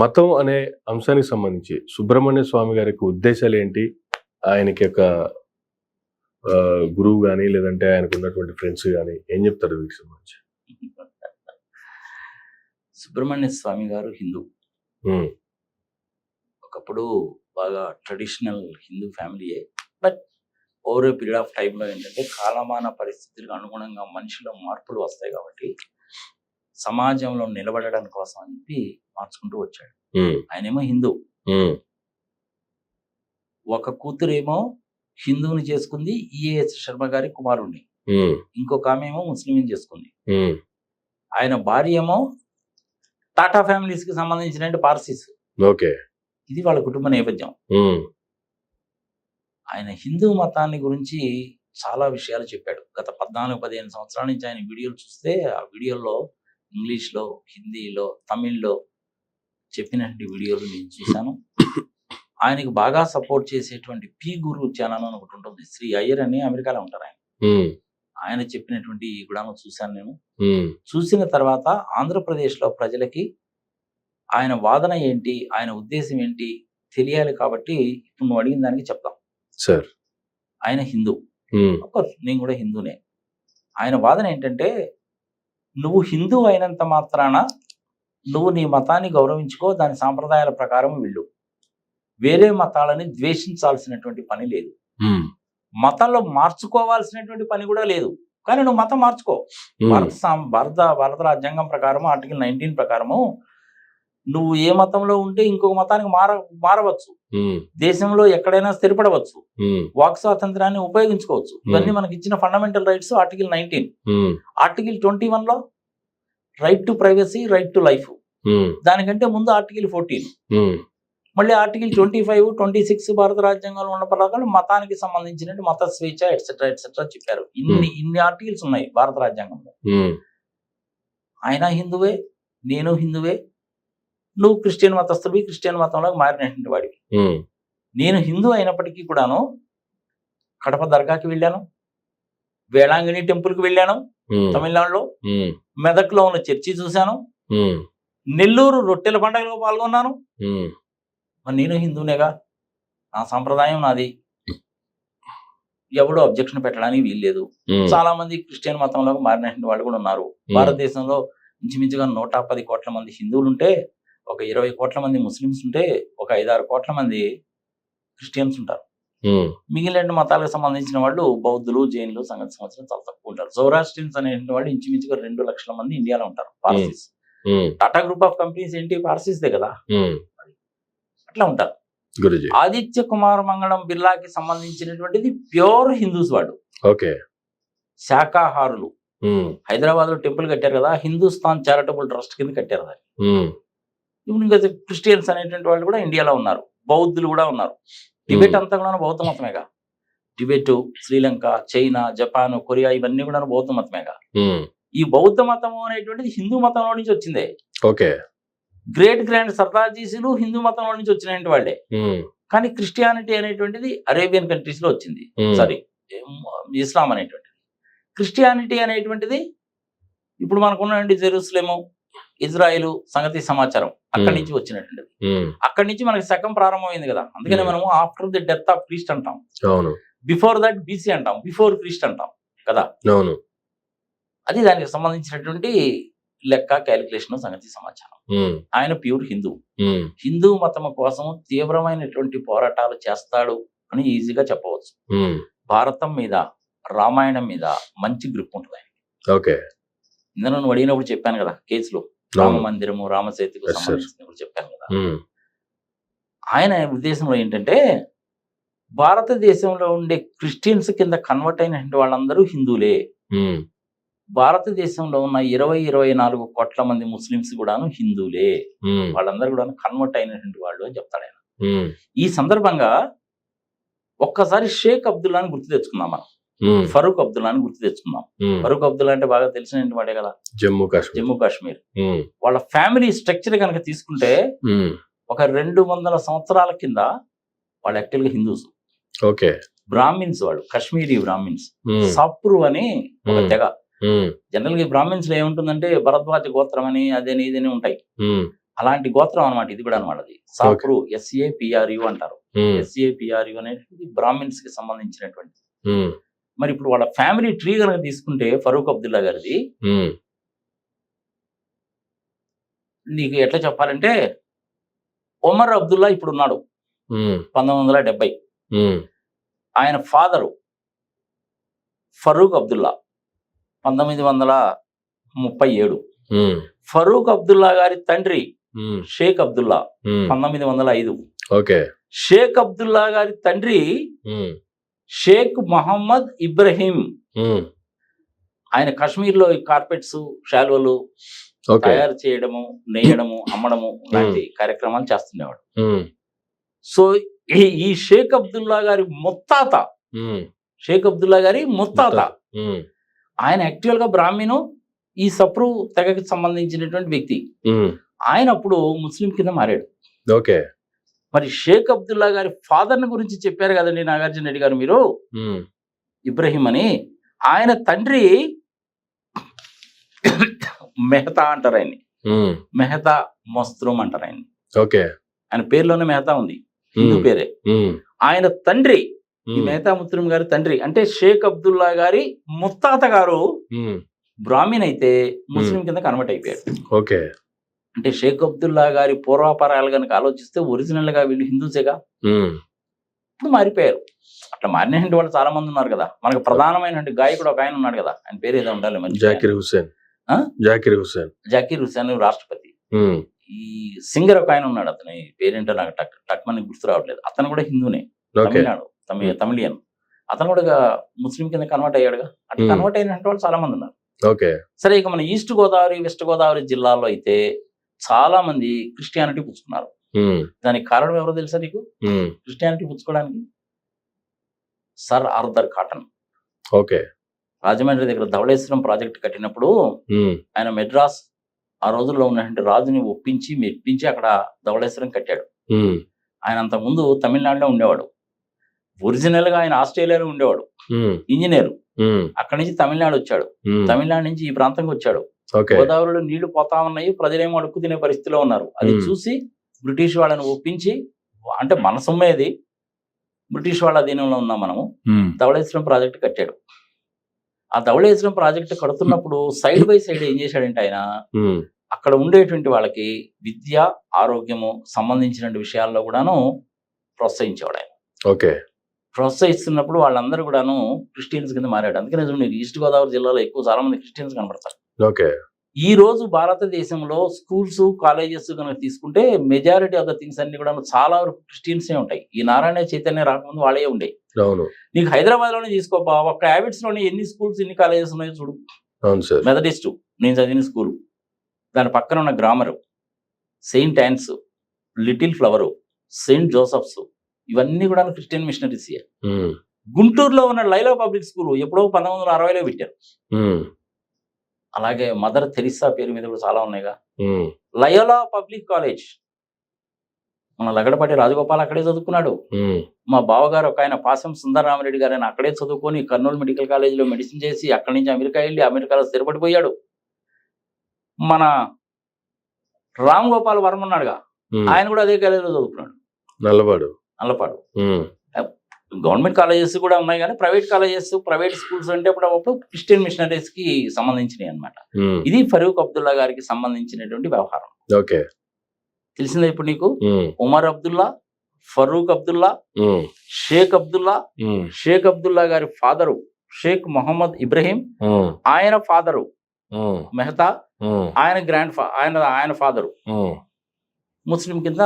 మతం అనే అంశానికి సంబంధించి సుబ్రహ్మణ్య స్వామి గారి యొక్క ఉద్దేశాలు ఏంటి? ఆయనకి యొక్క గురువు గాని లేదంటే ఆయనకు ఉన్నటువంటి ఫ్రెండ్స్ గాని ఏం చెప్తారు వీటికి సంబంధించి? సుబ్రహ్మణ్య స్వామి గారు హిందూ. ఒకప్పుడు బాగా ట్రెడిషనల్ హిందూ ఫ్యామిలీయే. But over a period of టైంలో ఏంటంటే కాలమాన పరిస్థితులకు అనుగుణంగా మనిషిలో మార్పులు వస్తాయి కాబట్టి సమాజంలో నిలబడడం కోసం అని చెప్పి మార్చుకుంటూ వచ్చాడు. ఆయనేమో హిందూ. ఒక కూతురేమో హిందువుని చేసుకుంది, ఈఏఎస్ శర్మ గారి కుమారుణ్ణి. ఇంకొక ఆమె ఏమో ముస్లింని చేసుకుంది. ఆయన భార్య ఏమో టాటా ఫ్యామిలీస్ కి సంబంధించిన పార్సీస్. ఓకే, ఇది వాళ్ళ కుటుంబ నేపథ్యం. ఆయన హిందూ మతాన్ని గురించి చాలా విషయాలు చెప్పాడు. గత 14-15 సంవత్సరాల నుంచి ఆయన వీడియోలు చూస్తే ఆ వీడియోల్లో ఇంగ్లీష్లో, హిందీలో, తమిళ్లో చెప్పినటువంటి వీడియోలు నేను చూశాను. ఆయనకు బాగా సపోర్ట్ చేసేటువంటి పి గురు ఛానల్ అని ఒకటి ఉంటుంది. శ్రీ అయ్యర్ అని అమెరికాలో ఉంటారు ఆయన. ఆయన చెప్పినటువంటి గుణాలను చూశాను నేను. చూసిన తర్వాత ఆంధ్రప్రదేశ్లో ప్రజలకి ఆయన వాదన ఏంటి, ఆయన ఉద్దేశం ఏంటి తెలియాలి. కాబట్టి ఇప్పుడు నువ్వు అడిగిన దానికి చెప్తాం సార్. ఆయన హిందూ, నేను కూడా హిందూనే. ఆయన వాదన ఏంటంటే, నువ్వు హిందూ అయినంత మాత్రాన నువ్వు నీ మతాన్ని గౌరవించుకో, దాని సాంప్రదాయాల ప్రకారం వెళ్ళు. వేరే మతాలని ద్వేషించాల్సినటువంటి పని లేదు. మతాల్లో మార్చుకోవాల్సినటువంటి పని కూడా లేదు. కానీ నువ్వు మతం మార్చుకో. భారత రాజ్యాంగం ప్రకారము ఆర్టికల్ 19 ప్రకారము నువ్వు ఏ మతంలో ఉంటే ఇంకొక మతానికి మారవచ్చు. దేశంలో ఎక్కడైనా స్థిరపడవచ్చు. వాక్ స్వాతంత్రాన్ని ఉపయోగించుకోవచ్చు. ఇవన్నీ మనకి ఇచ్చిన ఫండమెంటల్ రైట్స్. ఆర్టికల్ 19. ఆర్టికల్ 21లో right to privacy, right to life. దానికంటే ముందు ఆర్టికల్ 14, మళ్ళీ ఆర్టికల్ 25, 26 భారత రాజ్యాంగంలో ఉన్న ప్రకారం మతానికి సంబంధించిన మత స్వేచ్ఛ ఎట్సెట్రా ఎట్సెట్రా చెప్పారు. ఇన్ని ఆర్టికల్స్ ఉన్నాయి భారత రాజ్యాంగంలో. ఆయన హిందువే, నేను హిందువే. నువ్వు క్రిస్టియన్ మతస్థుడివి, క్రిస్టియన్ మతంలోకి మారినటువంటి వాడివి. నేను హిందూ అయినప్పటికీ కూడాను కడప దర్గాకి వెళ్ళాను, వేళాంగిణి టెంపుల్కి వెళ్ళాను తమిళనాడులో, మెదక్లో ఉన్న చర్చి చూశాను, నెల్లూరు రొట్టెల పండుగలో పాల్గొన్నాను. మరి నేను హిందూనేగా, నా సంప్రదాయం నాది, ఎవడో అబ్జెక్షన్ పెట్టడానికి వీల్లేదు. చాలా మంది క్రిస్టియన్ మతంలోకి మారినటువంటి వాళ్ళు కూడా ఉన్నారు. భారతదేశంలో ఇంచుమించుగా 110 కోట్ల మంది హిందువులు ఉంటే, ఒక 20 కోట్ల మంది ముస్లిమ్స్ ఉంటే, ఒక 5-6 కోట్ల మంది క్రిస్టియన్స్ ఉంటారు. మిగిలిన మతాలకు సంబంధించిన వాళ్ళు బౌద్ధులు, జైన్లు సంగతి సంవత్సరం చాలా తక్కువ ఉంటారు. జౌరాస్ట్రియన్స్ అనేటువంటి వాళ్ళు ఇంచుమించుగా 2 లక్షల మంది ఇండియాలో ఉంటారు. Parsis. Tata group of companies ఏంటి, పార్సీస్దే కదా. అట్లా ఉంటారు. ఆదిత్య కుమార్ మంగళం బిర్లాకి సంబంధించినటువంటిది ప్యూర్ హిందూస్ వాడు. ఓకే, శాకాహారులు. హైదరాబాద్ లో టెంపుల్ కట్టారు కదా, హిందూస్థాన్ చారిటబుల్ ట్రస్ట్ కింద కట్టారు దాన్ని. ఇప్పుడు ఇంకా క్రిస్టియన్స్ అనేటువంటి వాళ్ళు కూడా ఇండియాలో ఉన్నారు, బౌద్ధులు కూడా ఉన్నారు. టిబెట్ అంతా కూడా బౌద్ధ మతమేగా. Tibet, Sri Lanka, China, Japan, Korea ఇవన్నీ కూడా బౌద్ధ మతమేగా. ఈ బౌద్ధ మతము అనేటువంటిది హిందూ మతంలో నుంచి వచ్చిందే. ఓకే, గ్రేట్ గ్రాండ్ సర్దార్జీసులు హిందూ మతంలో నుంచి వచ్చినటువంటి వాళ్ళే. కానీ క్రిస్టియానిటీ అనేటువంటిది అరేబియన్ కంట్రీస్ లో వచ్చింది. సారీ, ఇస్లాం అనేటువంటిది. క్రిస్టియానిటీ అనేటువంటిది ఇప్పుడు మనకున్నటువంటి జెరూసలేము, ఇజ్రాయిల్ సంగతి సమాచారం అక్కడి నుంచి వచ్చినటువంటిది. అక్కడి నుంచి మనకి శకం ప్రారంభమైంది కదా. అందుకనే మనము after the death of Christ అంటాం, బిఫోర్ దట్ బీసీ అంటాం, బిఫోర్ క్రీస్ట్ అంటాం కదా. అది దానికి సంబంధించినటువంటి లెక్క, క్యాలిక్యులేషన్, సంగతి సమాచారం. ఆయన ప్యూర్ హిందూ. హిందూ మతం కోసం తీవ్రమైనటువంటి పోరాటాలు చేస్తాడు అని ఈజీగా చెప్పవచ్చు. భారతం మీద, రామాయణం మీద మంచి గ్రిప్ ఉంటుంది ఆయన. ఓకే, ఇందులో నువ్వు అడిగినప్పుడు చెప్పాను కదా, కేసులో రామ మందిరము, రామసేతుకు సంబంధించినప్పుడు చెప్పాను కదా. ఆయన ఉద్దేశంలో ఏంటంటే, భారతదేశంలో ఉండే క్రిస్టియన్స్ కింద కన్వర్ట్ అయినటువంటి వాళ్ళందరూ హిందువులే. భారతదేశంలో ఉన్న 20-24 కోట్ల మంది ముస్లిమ్స్ కూడాను హిందువులే. వాళ్ళందరూ కూడా కన్వర్ట్ అయినటువంటి వాళ్ళు అని చెప్తాడు ఆయన. ఈ సందర్భంగా ఒక్కసారి షేక్ అబ్దుల్లాని గుర్తు తెచ్చుకుందాం మనం. ఫరూక్ అబ్దుల్లాని గుర్తు తెచ్చుకుందాం. ఫరూక్ అబ్దుల్లా అంటే బాగా తెలిసినటువంటి వాడే కదా, జమ్మూ కాశ్మీర్. వాళ్ళ ఫ్యామిలీ స్ట్రక్చర్ కనుక తీసుకుంటే ఒక 200 సంవత్సరాల కింద వాళ్ళు యాక్చువల్ గా హిందూస్. ఓకే, బ్రాహ్మిన్స్ వాళ్ళు, కాశ్మీరీ బ్రాహ్మిన్స్. సాప్రు అని ఒక తెగ. జనరల్ గా బ్రాహ్మిన్స్ లో ఏముంటుందంటే భరద్వాజ గోత్రం అని అదేని ఇదని ఉంటాయి. అలాంటి గోత్రం అనమాట ఇది కూడా అనమాట. అది సాప్రు, SAPRU అంటారు. SAPRU అనేది బ్రాహ్మిన్స్ కి సంబంధించినటువంటి. మరి ఇప్పుడు వాళ్ళ ఫ్యామిలీ ట్రీ కనుక తీసుకుంటే ఫరూక్ అబ్దుల్లా గారిది నీకు ఎట్లా చెప్పాలంటే, ఒమర్ అబ్దుల్లా ఇప్పుడు ఉన్నాడు 1970. ఆయన ఫాదరు ఫరూక్ అబ్దుల్లా 1937. ఫరూక్ అబ్దుల్లా గారి తండ్రి షేక్ అబ్దుల్లా 1905. షేక్ అబ్దుల్లా గారి తండ్రి షేక్ మొహమ్మద్ ఇబ్రహీం. ఆయన కాశ్మీర్ లో కార్పెట్స్, శాలువలు తయారు చేయడము, నేయడము, అమ్మడము లాంటి కార్యక్రమాలు చేస్తుండేవాడు. సో ఈ షేక్ అబ్దుల్లా గారి ముత్తాత, షేక్ అబ్దుల్లా గారి ముత్తాత ఆయన యాక్చువల్ గా బ్రాహ్మణు, ఈ సప్రు తెగకి సంబంధించినటువంటి వ్యక్తి. ఆయన అప్పుడు ముస్లిం కింద మారాడు. మరి షేక్ అబ్దుల్లా గారి ఫాదర్ ని గురించి చెప్పారు కదండి నాగార్జున రెడ్డి గారు మీరు, ఇబ్రహీం అని. ఆయన తండ్రి మెహతా అంటారు ఆయన్ని, మెహతా మస్త్రూమ్ అంటారు ఆయన్ని. ఆయన పేరులోనే మెహతా ఉంది, హిందూ పేరే. ఆయన తండ్రి, ఈ మెహతా ముస్లిం గారి తండ్రి అంటే షేక్ అబ్దుల్లా గారి ముత్తాత గారు బ్రాహ్మణ్ అయితే ముస్లిం కింద కన్వర్ట్ అయిపోయాడు. అంటే షేక్ అబ్దుల్లా గారి పూర్వాపరాలు కనుక ఆలోచిస్తే ఒరిజినల్ గా వీళ్ళు హిందూసేగా, ఇప్పుడు మారిపోయారు. అట్లా మారినటువంటి వాళ్ళు చాలా మంది ఉన్నారు కదా. మనకు ప్రధానమైన గాయకుడు ఒక ఆయన ఉన్నాడు కదా, ఆయన పేరు ఏదో ఉండాలి, జాకీర్ హుసేన్ రాష్ట్రపతి. ఈ సింగర్ ఒక ఆయన ఉన్నాడు, అతని పేరేంటో నాకు టక్మని గుర్తు రావట్లేదు. అతను కూడా హిందూనే, తమిళనాడు తమిళియన్. అతను కూడా ముస్లిం కింద కన్వర్ట్ అయ్యాడుగా. అట్లా కన్వర్ట్ అయినటువంటి వాళ్ళు చాలా మంది ఉన్నారు. సరే, ఇక మన ఈస్ట్ గోదావరి, వెస్ట్ గోదావరి జిల్లాలో అయితే చాలా మంది క్రిస్టియానిటీ పుచ్చుకున్నారు. దానికి కారణం ఎవరో తెలుసా నీకు? క్రిస్టియానిటీ పుచ్చుకోవడానికి సర్ ఆర్థర్ కాటన్. రాజమండ్రి దగ్గర ధవళేశ్వరం ప్రాజెక్ట్ కట్టినప్పుడు ఆయన మెడ్రాస్ ఆ రోజుల్లో ఉన్నటువంటి రాజుని ఒప్పించి మెప్పించి అక్కడ ధవళేశ్వరం కట్టాడు. ఆయన అంతకుముందు తమిళనాడులో ఉండేవాడు. ఒరిజినల్ గా ఆయన ఆస్ట్రేలియాలో ఉండేవాడు, ఇంజనీర్. అక్కడి నుంచి తమిళనాడు వచ్చాడు, తమిళనాడు నుంచి ఈ ప్రాంతంకి వచ్చాడు. గోదావరిలో నీళ్లు పోతా ఉన్నాయి, ప్రజలేమో అడుక్కు తినే పరిస్థితిలో ఉన్నారు. అది చూసి బ్రిటిష్ వాళ్ళని ఒప్పించి, అంటే మన సొమ్మేది, బ్రిటిష్ వాళ్ళ అధీనంలో ఉన్నాం మనము, ధవళేశ్వరం ప్రాజెక్ట్ కట్టాడు. ఆ ధవళేశ్వరం ప్రాజెక్ట్ కడుతున్నప్పుడు సైడ్ బై సైడ్ ఏం చేశాడంటే ఆయన అక్కడ ఉండేటువంటి వాళ్ళకి విద్య, ఆరోగ్యము సంబంధించిన విషయాల్లో కూడాను ప్రోత్సహించేవాడు ఆయన. ప్రోత్సహిస్తున్నప్పుడు వాళ్ళందరూ కూడాను క్రిస్టియన్స్ కింద మారాడు. అందుకనే చూడండి, ఈస్ట్ గోదావరి జిల్లాలో ఎక్కువ చాలా మంది క్రిస్టియన్స్ కనబడతారు. ఈ రోజు భారతదేశంలో స్కూల్స్, కాలేజెస్ కనుక తీసుకుంటే మెజారిటీ ఆఫ్ ద థింగ్స్ అన్ని కూడా చాలా వరకు క్రిస్టియన్సే ఉంటాయి. ఈ నారాయణ చైతన్య రాకముందు వాళ్ళే ఉండే. నీకు హైదరాబాద్ లోనే తీసుకోపా, ఒక్క హ్యాబిట్స్ లోనే ఎన్ని స్కూల్స్, ఎన్ని కాలేజెస్ ఉన్నాయో చూడు. మెథడిస్ట్ నేను చదివిన స్కూల్, దాని పక్కన ఉన్న grammar, saint Ann's, little flower, saint Joseph's, ఇవన్నీ కూడా క్రిస్టియన్ మిషనరీస్. గుంటూరులో ఉన్న లైలా పబ్లిక్ స్కూల్ ఎప్పుడో 1960లో పెట్టారు. అలాగే మదర్ తెరిసా పేరు మీద కూడా చాలా ఉన్నాయిగా. లయోలా పబ్లిక్ కాలేజ్, మన లగడపాటి రాజగోపాల్ అక్కడే చదువుకున్నాడు. మా బావగారు ఒక ఆయన పాసం సుందరరామరెడ్డి గారు ఆయన అక్కడే చదువుకొని కర్నూలు మెడికల్ కాలేజీలో మెడిసిన్ చేసి అక్కడి నుంచి అమెరికా వెళ్ళి అమెరికాలో స్థిరపడిపోయాడు. మన రామ్ గోపాల్ వర్మ ఉన్నాడుగా, ఆయన కూడా అదే కాలేజీలో చదువుకున్నాడు, నల్లపాడు. గవర్నమెంట్ కాలేజెస్ కూడా ఉన్నాయి కానీ ప్రైవేట్ కాలేజెస్, ప్రైవేట్ స్కూల్స్ అంటే అప్పుడు క్రిస్టియన్ మిషనరీస్ కి సంబంధించినవి అనమాట. ఇది ఫరూక్ అబ్దుల్లా గారికి సంబంధించినటువంటి వ్యవహారం. తెలిసిందా ఇప్పుడు నీకు? ఉమర్ అబ్దుల్లా, ఫరూక్ అబ్దుల్లా, షేక్ అబ్దుల్లా. షేక్ అబ్దుల్లా గారి ఫాదరు షేక్ మొహమ్మద్ ఇబ్రహీం, ఆయన ఫాదరు మెహతా, ఆయన ఆయన ఫాదరు ముస్లిం కింద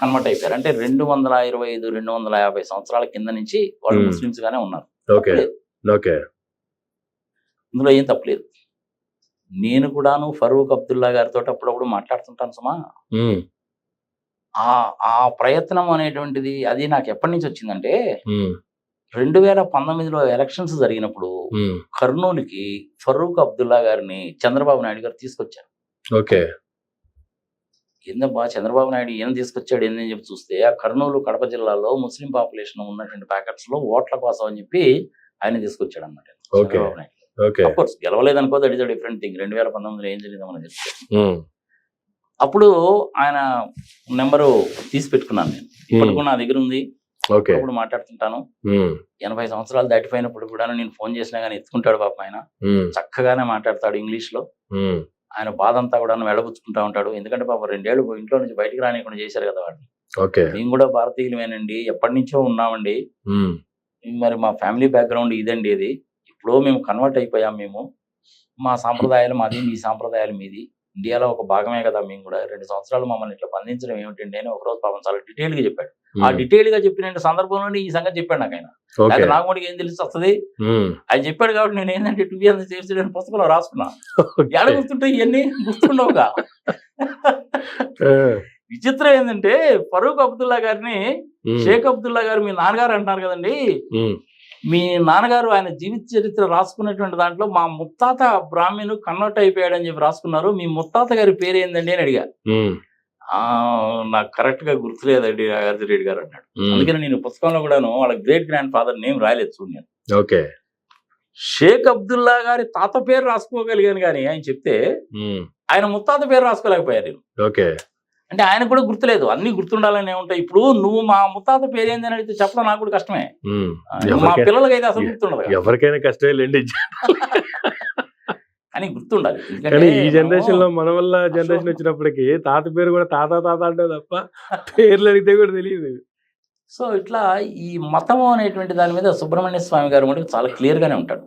కన్వర్ట్ అయిపోయారు. అంటే 225-250 సంవత్సరాల కింద నుంచి వాళ్ళు ముస్లిమ్స్ గానే ఉన్నారు. ఇందులో ఏం తప్పలేదు. నేను కూడాను ఫరూక్ అబ్దుల్లా గారితో అప్పుడప్పుడు మాట్లాడుతుంటాను సుమా. ఆ ప్రయత్నం అనేటువంటిది అది నాకు ఎప్పటి నుంచి వచ్చిందంటే 2019లో ఎలక్షన్స్ జరిగినప్పుడు కర్నూలుకి ఫరూక్ అబ్దుల్లా గారిని చంద్రబాబు నాయుడు గారు తీసుకొచ్చారు. ఏందబ్బా చంద్రబాబు నాయుడు ఏం తీసుకొచ్చాడు ఏందని చెప్పి చూస్తే ఆ కర్నూలు, కడప జిల్లాలో ముస్లిం పాపులేషన్ ఉన్నటువంటి ప్యాకెట్స్ లో ఓట్ల కోసం అని చెప్పి ఆయన తీసుకొచ్చాడు అన్నమాట చంద్రబాబు నాయుడు. గెలవలేదనుకో, that is a different thing. 2019లో ఏం జరిగిందో మనం చెప్తాం. అప్పుడు ఆయన నెంబరు తీసి పెట్టుకున్నాను నేను. ఇప్పటికి కూడా నా దగ్గర ఉంది. ఓకే. అప్పుడు మాట్లాడుతుంటాను. 80 సంవత్సరాలు దాటిపోయినప్పుడు కూడా నేను ఫోన్ చేసినా కానీ ఎత్తుకుంటాడు పాపం ఆయన. చక్కగానే మాట్లాడతాడు ఇంగ్లీష్ లో. ఆయన బాధ అంతా కూడా వెళ్ళబుచ్చుకుంటా ఉంటాడు. ఎందుకంటే పాపం 2 ఏళ్ళు ఇంట్లో నుంచి బయటికి రానికుండా చేశారు కదా వాడిని. ఓకే. మేము కూడా భారతీయులమేనండి, ఎప్పటి నుంచో ఉన్నామండి. మరి మా ఫ్యామిలీ బ్యాక్గ్రౌండ్ ఇదండి. ఇది ఇప్పుడు మేము కన్వర్ట్ అయిపోయాం. మేము మా సాంప్రదాయాలు మాది, మీ సాంప్రదాయాలు మీది. ఇండియాలో ఒక భాగమే కదా మేము కూడా. 2 సంవత్సరాలు మమ్మల్ని ఇట్లా బంధించడం ఏమిటండి అని ఒకరోజు పాపం చాలా డీటెయిల్ గా చెప్పాడు. ఆ డీటెయిల్ గా చెప్పిన సందర్భంలోనే ఈ సంగతి చెప్పాడు నాకు ఆయన. లేదా నాకు కూడా ఏం తెలిసి వస్తుంది ఆయన చెప్పాడు కాబట్టి నేను ఏంటంటే to be on the safe side అనే పుస్తకంలో రాసుకున్నా. ఎడ గుర్తుంటాయి ఇవన్నీ గుర్తుండవుగా. విచిత్రం ఏంటంటే ఫరూక్ అబ్దుల్లా గారిని షేక్ అబ్దుల్లా గారు మీ నాన్నగారు అంటున్నారు కదండి. మీ నాన్నగారు ఆయన జీవిత చరిత్ర రాసుకున్నటువంటి దాంట్లో మా ముత్తాత బ్రాహ్మణు కన్వర్ట్ అయిపోయాడని చెప్పి రాసుకున్నారు. మీ ముత్తాత గారి పేరు ఏందండి అని అడిగా. నాకు కరెక్ట్ గా గుర్తులేదండి నాగార్జున గారు అన్నాడు. అందుకని నేను పుస్తకంలో కూడాను వాళ్ళ గ్రేట్ గ్రాండ్ ఫాదర్ నేమ్ రాయలేదు చూడండి. ఓకే. షేక్ అబ్దుల్లా గారి తాత పేరు రాసుకోగలిగాను కానీ ఆయన చెప్తే ఆయన ముత్తాత పేరు రాసుకోలేకపోయారు. ఓకే. అంటే ఆయనకు కూడా గుర్తులేదు. అన్ని గుర్తుండాలని ఉంటాయి. ఇప్పుడు నువ్వు మా ముత్తాత పేరు ఏందని అడిగితే చెప్పడం నాకు కూడా కష్టమే. మా పిల్లలకి అయితే అసలు గుర్తుండదు. ఎవరికైనా కష్టమే లేండి. అని గుర్తుండాలి. కానీ ఈ జనరేషన్ లో మన వల్ల జనరేషన్ వచ్చినప్పటికీ తాత పేరు కూడా తాత తాత అంటే తప్ప పేర్లు అడిగితే కూడా తెలియదు. సో ఇట్లా ఈ మతం అనేటువంటి దాని మీద సుబ్రహ్మణ్య స్వామి గారు మటుకు చాలా క్లియర్ గానే ఉంటాడు.